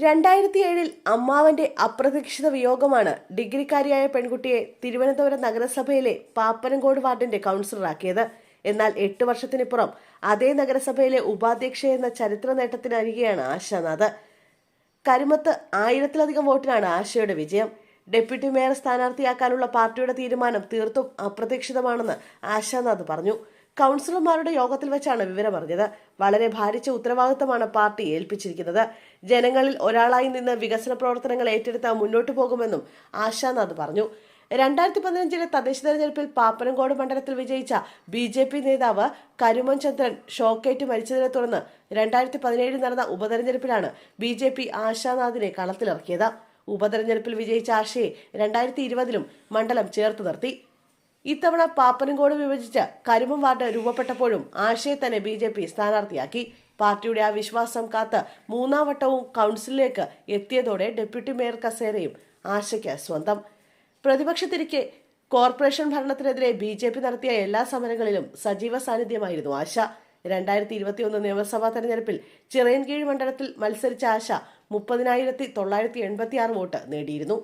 2007 അമ്മാവന്റെ അപ്രതീക്ഷിത വിയോഗമാണ് ഡിഗ്രിക്കാരിയായ പെൺകുട്ടിയെ തിരുവനന്തപുരം നഗരസഭയിലെ പാപ്പനംകോട് വാർഡിന്റെ കൗൺസിലറാക്കിയത്. എന്നാൽ 8 വർഷത്തിനിപ്പുറം അതേ നഗരസഭയിലെ ഉപാധ്യക്ഷയെന്ന ചരിത്ര നേട്ടത്തിനരികെയാണ് ആശാനാഥ്. കരുമത്ത് 1000-ലധികം വോട്ടിനാണ് ആശയുടെ വിജയം. ഡെപ്യൂട്ടി മേയർ സ്ഥാനാർത്ഥിയാക്കാനുള്ള പാർട്ടിയുടെ തീരുമാനം തീർത്തും അപ്രതീക്ഷിതമാണെന്ന് ആശാനാഥ് പറഞ്ഞു. കൗൺസിലർമാരുടെ യോഗത്തിൽ വെച്ചാണ് വിവരമറിഞ്ഞത്. വളരെ ഭാരിച്ച ഉത്തരവാദിത്തമാണ് പാർട്ടി ഏൽപ്പിച്ചിരിക്കുന്നത്. ജനങ്ങളിൽ ഒരാളായി നിന്ന് വികസന പ്രവർത്തനങ്ങൾ ഏറ്റെടുത്ത് മുന്നോട്ടു പോകുമെന്നും ആശാനാഥ് പറഞ്ഞു. 2015 തദ്ദേശ തെരഞ്ഞെടുപ്പിൽ പാപ്പനംകോട് മണ്ഡലത്തിൽ വിജയിച്ച BJP നേതാവ് കരുമൻ ചന്ദ്രൻ ഷോക്കേറ്റ് മരിച്ചതിനെ തുടർന്ന് 2017 നടന്ന ഉപതെരഞ്ഞെടുപ്പിലാണ് BJP ആശാനാഥിനെ കളത്തിലിറക്കിയത്. ഉപതെരഞ്ഞെടുപ്പിൽ വിജയിച്ച ആശയെ 2020 മണ്ഡലം ചേർത്ത് നിർത്തി. ഇത്തവണ പാപ്പനംകോട് വിഭജിച്ച് കരുമം വാർഡ് രൂപപ്പെട്ടപ്പോഴും ആശയെ തന്നെ BJP സ്ഥാനാർത്ഥിയാക്കി. പാർട്ടിയുടെ ആ വിശ്വാസം കാത്ത് 3-ാം വട്ടവും കൗൺസിലിലേക്ക് എത്തിയതോടെ ഡെപ്യൂട്ടി മേയർ കസേരയും ആശയ്ക്ക് സ്വന്തം. പ്രതിപക്ഷത്തിരിക്കെ കോർപ്പറേഷൻ ഭരണത്തിനെതിരെ BJP നടത്തിയ എല്ലാ സമരങ്ങളിലും സജീവ സാന്നിധ്യമായിരുന്നു ആശ. 2021 നിയമസഭാ തെരഞ്ഞെടുപ്പിൽ ചിറയൻകീഴ് മണ്ഡലത്തിൽ മത്സരിച്ച ആശ 30,986 വോട്ട് നേടിയിരുന്നു.